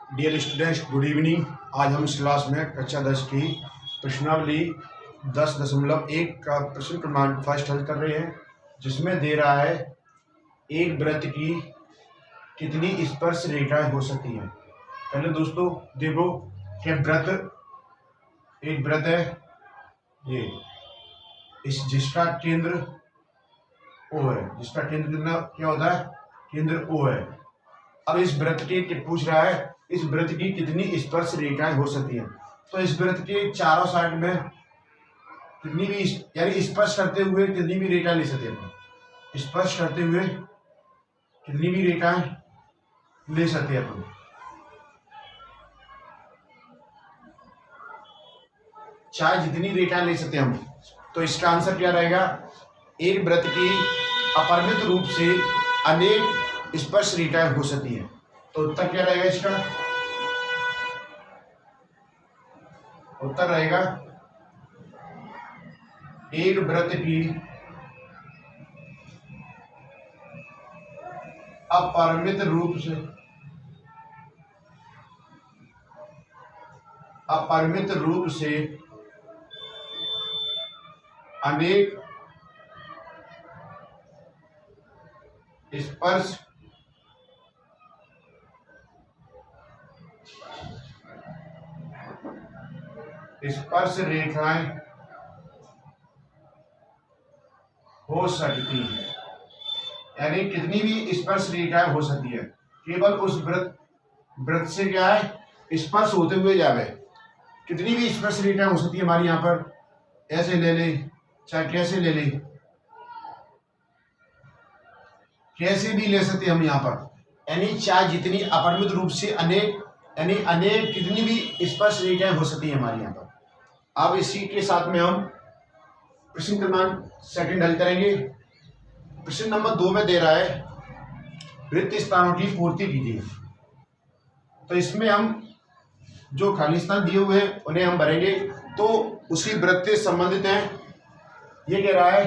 Dear students, good evening. आज हम इस क्लास में कक्षा 10 की प्रश्नावली 10.1 का प्रश्न क्रमांक फर्स्ट हल कर रहे हैं, जिसमें दे रहा है एक वृत्त की कितनी स्पर्श रेखाएं हो सकती हैं। पहले दोस्तों देखो कि एक वृत्त है ये, जिसका केंद्र O है, जिसका केंद्र कितना क्या होता है, केंद्र O है। अब इस वृत्त के पूछ रहा है इस वृत्त की कितनी स्पर्श रेखाएं हो सकती हैं। तो इस वृत्त के चारों साइड में कितनी भी यानी स्पर्श करते हुए कितनी भी रेखा ले सकते हैं, स्पर्श करते हुए कितनी भी रेखाएं ले सकते हैं अपन। चाहे जितनी रेखाएं ले सकते हैं हम। तो इसका आंसर क्या रहेगा, एक वृत्त की अपरिमित रूप से अनेक स्पर्श रेखाएं हो सकती हैं। तो उत्तर क्या रहेगा, इसका उत्तर रहेगा एक वृत्त की अपरिमित रूप से अनेक स्पर्श रेखाएं हो सकती हैं। यानी कितनी भी स्पर्श रेखाएं हो सकती है, केवल उस वृत्त से क्या है, स्पर्श होते हुए जावे। कितनी भी स्पर्श रेखाएं हो सकती है हमारी यहाँ पर, ऐसे ले ले चाहे कैसे ले ले, कैसे भी ले सकते हम यहाँ पर। यानी चाहे जितनी अपरिमित रूप से अनेक यानी अनेक कितनी भी स्पर्श रेखाएं हो सकती है हमारे यहाँ पर। अब इसी के साथ में हम प्रश्न क्रमांक सेकंड हल करेंगे। प्रश्न नंबर 2 में दे रहा है रिक्त स्थानों की पूर्ति कीजिए। तो इसमें हम जो खाली स्थान दिए हुए हैं उन्हें हम भरेंगे, तो उसी वृत्त से संबंधित हैं। ये कह रहा है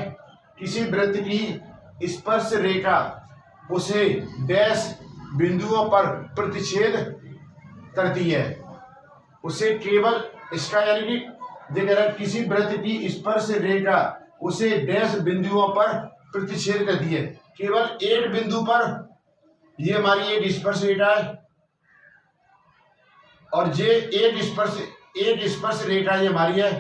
किसी वृत्त की स्पर्श रेखा उसे डैश बिंदुओं पर प्रतिच्छेद करती है। उसे केवल इसका यानी कि ये कह रहा है किसी वृत्त की स्पर्श रेखा उसे डैश बिंदुओं पर प्रतिच्छेद करती है। केवल एक बिंदु पर ये हमारी एक स्पर्श रेखा है, और ये एक स्पर्श रेखा ये हमारी है,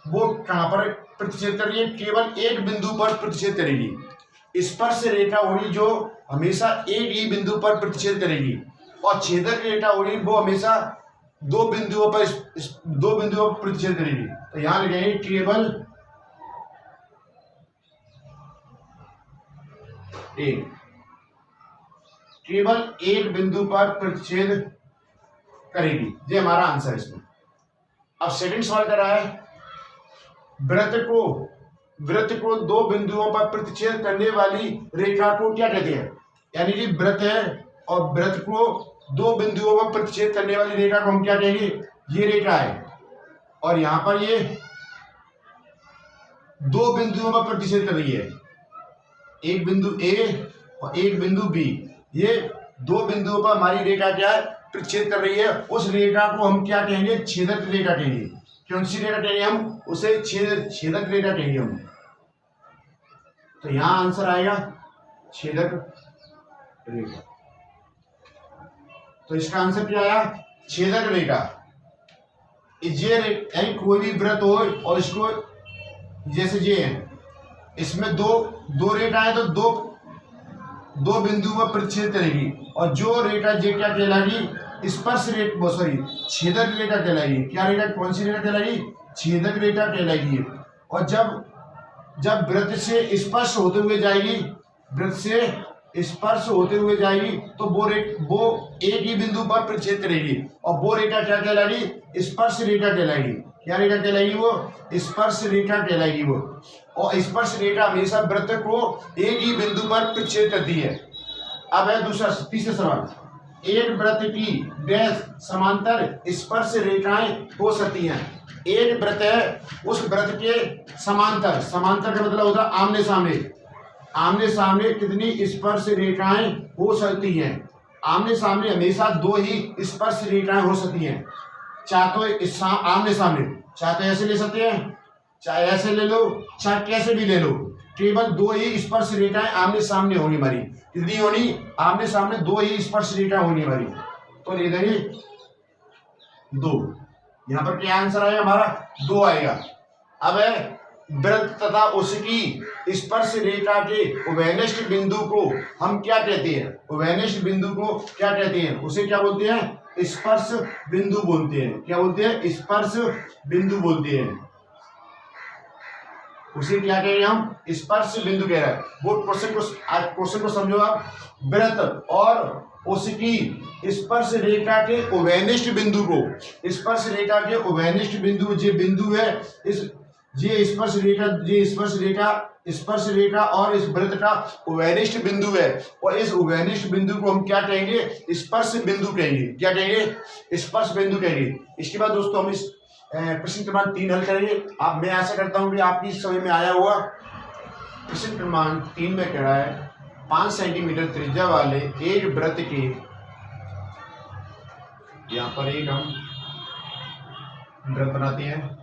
वो कहां पर प्रतिच्छेद कर रही है, केवल एक बिंदु पर प्रतिच्छेद करेगी। स्पर्श रेखा होगी जो हमेशा एक ही बिंदु पर प्रतिच्छेद करेगी, और छेदक रेखा होगी वो हमेशा दो बिंदुओं पर प्रतिच्छेद करेगी। तो यहां लिखेंगे केवल एक बिंदु पर प्रतिच्छेद करेगी। ये हमारा आंसर है इसमें। अब सेकंड सवाल कर रहा है वृत्त को दो बिंदुओं पर प्रतिच्छेद करने वाली रेखा को क्या कहते हैं। यानी कि वृत्त है और वृत्त को दो बिंदुओं पर प्रतिच्छेद करने वाली रेखा को हम क्या कहेंगे, ये रेखा है, और यहां पर ये दो बिंदुओं पर प्रतिच्छेद कर रही है, एक बिंदु ए और एक बिंदु बी। ये दो बिंदुओं पर हमारी रेखा क्या है, प्रतिच्छेद कर रही है। उस रेखा को हम क्या कहेंगे, छेदक रेखा कहेंगे। कौन सी रेखा कहेंगे हम, उसे छेदक रेखा कहेंगे हम। तो यहां आंसर आएगा छेदक रेखा। तो इसका आंसर क्या आया, छेदक रेखा। यानी कोई भी वृत्त हो और इसको जैसे ये है, इसमें दो रेखा है, तो दो बिंदु पर प्रतिच्छेद करेगी, और जो रेखा ये क्या कहलाएगी, स्पर्श रेखा छेदक रेखा कहलाएगी। क्या रेखा, कौन सी रेखा कहलाएगी, छेदक रेखा कहलाएगी। और जब वृत्त से स्पर्श होते हुए जाएगी, तो वो एक ही बिंदु पर प्रतिच्छेद करेगी, और वो रेखा क्या कहलाएगी, स्पर्श रेखा कहलाएगी। क्या रेखा कहलाएगी, वो स्पर्श रेखा कहलाएगी वो। और स्पर्श रेखा हमेशा वृत्त को एक ही बिंदु पर प्रतिच्छेद करती है। अब है तीसरा सवाल, एक वृत्त की डैश समांतर स्पर्श रेखाएं हो सकती हैं। एक वृत्त है, उस वृत्त के समांतर का मतलब होता है आमने सामने कितनी स्पर्श रेखाएं हो सकती हैं। आमने सामने हमेशा दो ही स्पर्श रेखाएं हो सकती हैं। चाहे तो आमने सामने, चाहे तो ऐसे ले सकते हैं, चाहे ऐसे ले लो, चाहे कैसे भी ले लो, केवल दो ही स्पर्श रेखाएं आमने सामने होनी हमारी। कितनी होनी? आमने सामने दो ही स्पर्श रेखाएं होनी हमारी। तो ले देंगे 2। यहां पर क्या आंसर आएगा हमारा? 2 आएगा। अब है वृत्त तथा उसकी स्पर्श रेखा के उभयनिष्ठ बिंदु को हम क्या कहते हैं? उभयनिष्ठ बिंदु को क्या कहते हैं? उसे क्या बोलते हैं? स्पर्श बिंदु बोलते हैं। क्या बोलते हैं? स्पर्श बिंदु बोलते हैं। उसे क्या कह रहे हैं हम? स्पर्श बिंदु कह रहे हैं। वो क्वेश्चन को समझो आप। वृत्त और उसकी स्पर्श रेखा के उभयनिष्ठ बिंदु को, स्पर्श रेखा के उभयनिष्ठ बिंदु, जो बिंदु है इस, ये स्पर्श रेखा और इस वृत्त का उभयनिष्ठ बिंदु है, और इस उभयनिष्ठ बिंदु को हम क्या कहेंगे? स्पर्श बिंदु कहेंगे। क्या कहेंगे? स्पर्श बिंदु कहेंगे। इसके बाद दोस्तों हम इस प्रश्न क्रमांक 3 हल करेंगे। आप, मैं आशा करता हूं कि आपकी समझ में आया होगा। प्रश्न क्रमांक 3 में कह रहा है 5 सेंटीमीटर त्रिज्या वाले एक वृत्त के, यहाँ पर एक हम वृत्त बनाते हैं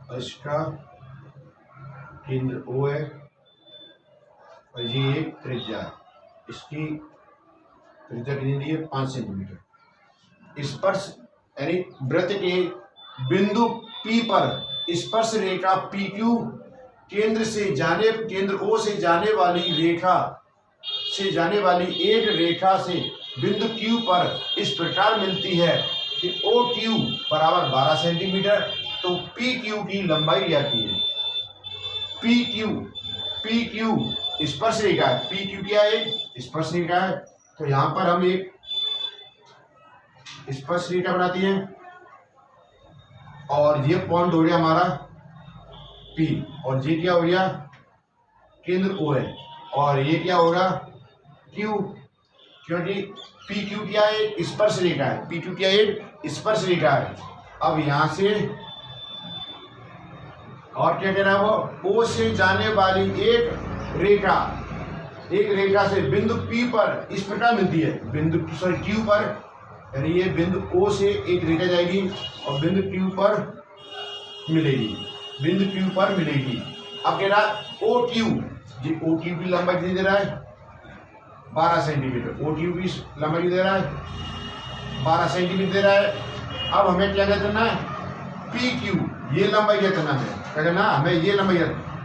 और इसका केंद्र O है और ये एक त्रिज्या है। इसकी त्रिज्या कितनी दी है? 5 सेंटीमीटर। स्पर्श यानी वृत्त के बिंदु P पर स्पर्श रेखा PQ केंद्र O से जाने वाली एक रेखा से बिंदु Q पर इस प्रकार मिलती है कि OQ बराबर 12 सेंटीमीटर। तो PQ की लंबाई जाती है। PQ स्पर्श रेखा है। PQ क्या है? स्पर्श रेखा है। तो यहां पर हम एक स्पर्श रेखा बनाती हैं और ये पॉइंट हो गया हमारा P, और ये क्या हो गया? केंद्र O है, और ये क्या होगा? Q, क्योंकि PQ क्या है? स्पर्श रेखा है। PQ क्या है? स्पर्श रेखा है। अब यहां से और क्या कह रहा है वो? O से जाने वाली एक रेखा से बिंदु P पर इस प्रकार मिलती है। Q पर, यानी ये बिंदु O से एक रेखा जाएगी और बिंदु Q पर मिलेगी। अब कह रहा है OQ, जी OQ की लंबाई कितनी दे रहा है? 12 सेंटीमीटर। OQ की लंबाई दे रहा है 12 सेंटीमीटर दे रहा है। अब हमें क्या करना है? PQ, ये लंबाई क्या करना है? क्या करना? हमें ये लंबाई।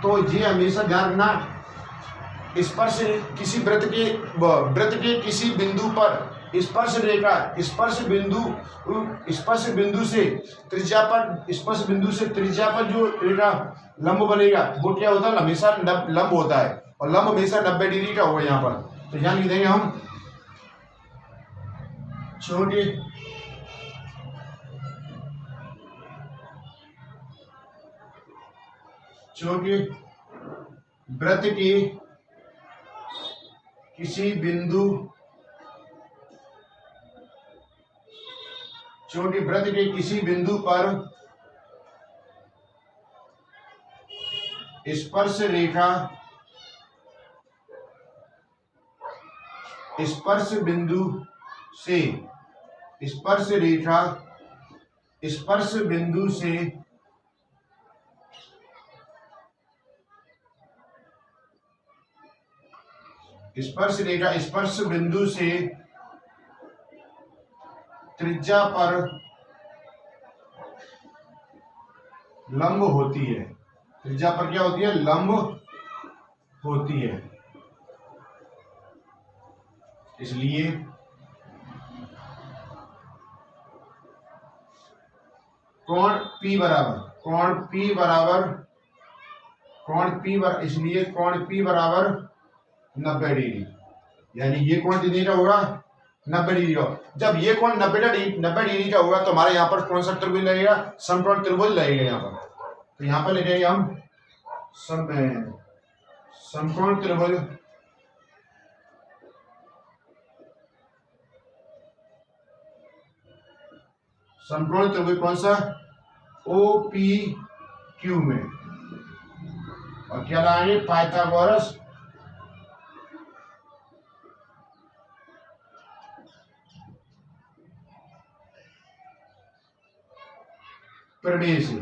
तो ये हमेशा ध्यान रखना, स्पर्श किसी वृत्त के किसी बिंदु पर स्पर्श बिंदु से त्रिज्या पर जो रेखा लंब बनेगा वो क्या होता है? हमेशा लंब होता है, और लंब हमेशा 90 डिग्री का होगा यहाँ पर। तो यहाँ लिख देंगे हम चूंकि वृत्त के किसी बिंदु पर स्पर्श बिंदु से त्रिज्या पर लंब होती है। त्रिज्या पर क्या होती है? लंब होती है। इसलिए कोण P बराबर 90 डिग्री, यानी ये कोण कितने का होगा? 90 डिग्री का। जब ये कोण 90 डिग्री का होगा तो हमारे यहाँ पर कौन सा त्रिभुज लगेगा? समकोण त्रिभुज लगेगा यहाँ पर। तो यहाँ पर ले जाएंगे हम समकोण त्रिभुज कौन सा? OPQ में, और क्या लाएंगे? प्रमेय से।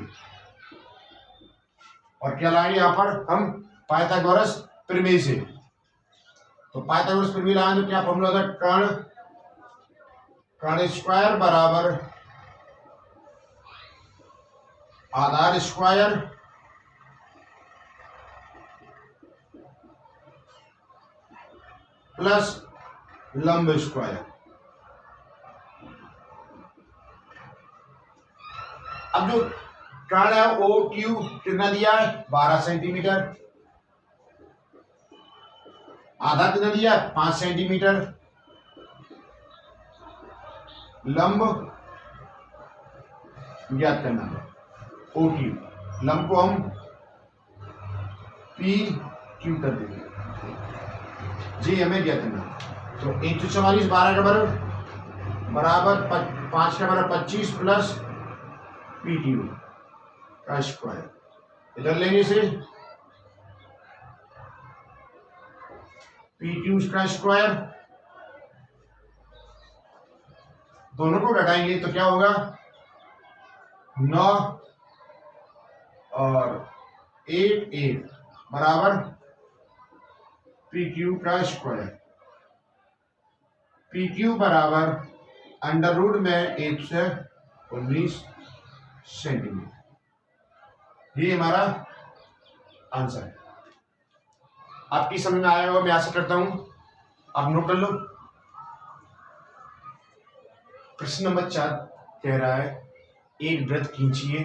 और क्या लाएंगे यहाँ पर हम? पाइथागोरस प्रमेय से। तो पाइथागोरस प्रमेय लाएंगे तो क्या फॉर्मूला था? कर्ण स्क्वायर बराबर आधार स्क्वायर प्लस लंब स्क्वायर। अब जो कर्ण है ओ क्यू कितना दिया है? 12 सेंटीमीटर। आधा कितना दिया है? 5 सेंटीमीटर। लंब ज्ञात करना है ओ क्यू। लंब को हम पी क्यू कर देंगे जी, हमें ज्ञात करना। तो 144 12 का बराबर 5 का बराबर 25 प्लस पी क्यू का स्क्वायर। इधर लेंगे इसे पी क्यू का स्क्वायर, दोनों को घटाएंगे तो क्या होगा? 9 और 8 बराबर पी क्यू का स्क्वायर। पी क्यू बराबर अंडर रूट में 119 सेंटीमीटर। ये हमारा आंसर है। आपकी समझ में आया होगा, मैं आशा करता हूं। आप नोट कर लो। प्रश्न नंबर 4 कह रहा है एक वृत्त खींचिए।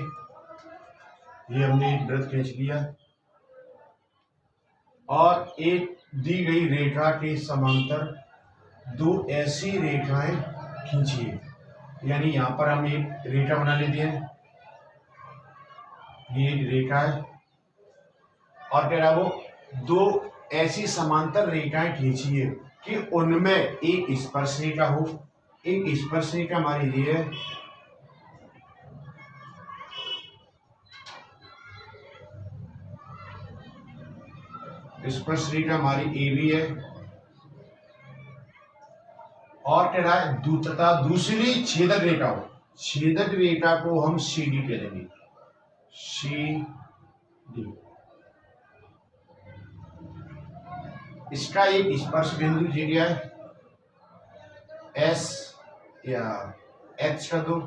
ये हमने एक वृत्त खींच लिया और एक दी गई रेखा के समांतर 2 ऐसी रेखाएं खींचिए। यानी यहां पर हम एक रेखा बना लेते हैं, ये एक रेखा है और कह रहा वो 2 ऐसी समांतर रेखाएं खींचिए कि उनमें एक स्पर्श रेखा हो। एक स्पर्श रेखा हमारी ये है, स्पर्श रेखा हमारी ए बी है और कह रहा है तथा दूसरी छेदक रेखा हो। छेदक रेखा को हम सी डी कह देंगे, सी डी। इसका एक स्पर्श बिंदु क्या है? एस या एच का दो।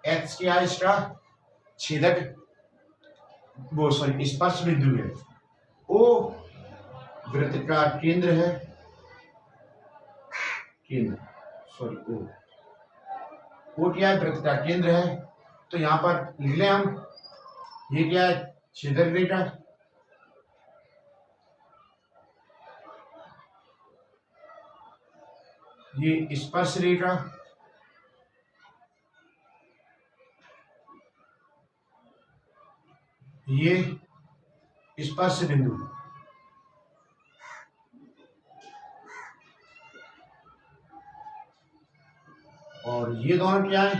एच क्या है? इसका छेदक वो सॉरी स्पर्श बिंदु है। ओ वृत्त का केंद्र है, केंद्र सॉरी ओ क्या है? वृत्त का केंद्र है। तो यहां पर लिख लें हम, ये क्या है? छेदक रेखा। ये स्पर्श रेखा, ये स्पर्श बिंदु। और ये दोनों क्या है?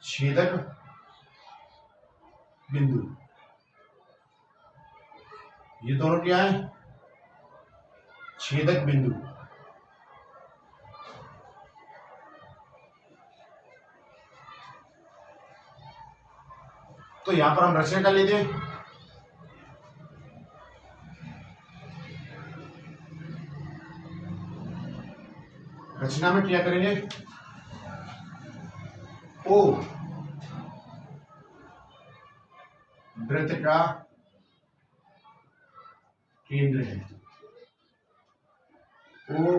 छेदक बिंदु। ये दोनों क्या है? छेदक बिंदु। तो यहां पर हम रचना कर लेते हैं। रचना में क्या करेंगे? ओ वृत्त का केंद्र है, ओ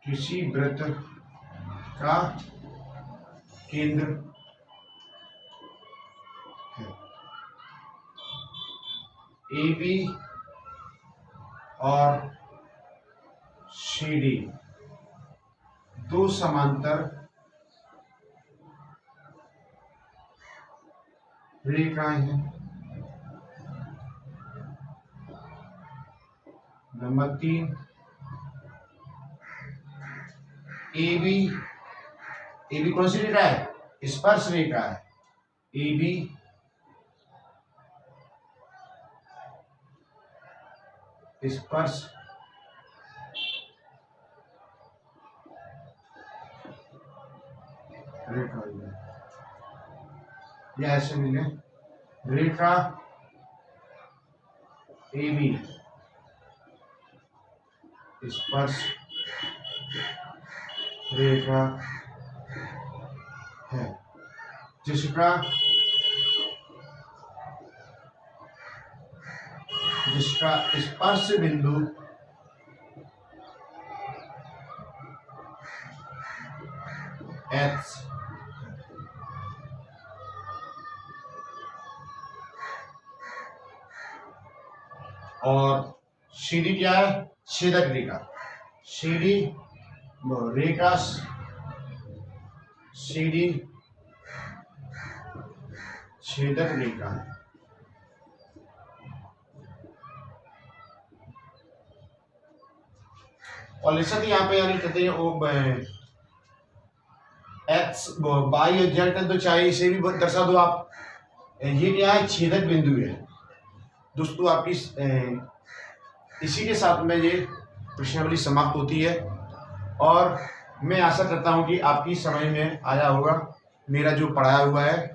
किसी वृत्त का केंद्र है। ए बी और सी डी 2 समांतर रेखाएं हैं। नंबर 3 ए बी कौन सी रेखा है? स्पर्श रेखा है। ए बी स्पर्श या ऐसे भी लें, रेखा AB स्पर्श रेखा है जिसका स्पर्श बिंदु H और CD क्या है? छेदक रेखा। CD रेखा CD छेदक रेखा है। और लिखते यहाँ पे यानी कहते हैं वो एक्स वाई और जेड तो चाहे इसे भी दर्शा दो आप। ये क्या है? छेदक बिंदु है दोस्तों आपकी। इसी के साथ में ये प्रश्नावली समाप्त होती है और मैं आशा करता हूं कि आपकी समझ में आया होगा मेरा जो पढ़ाया हुआ है।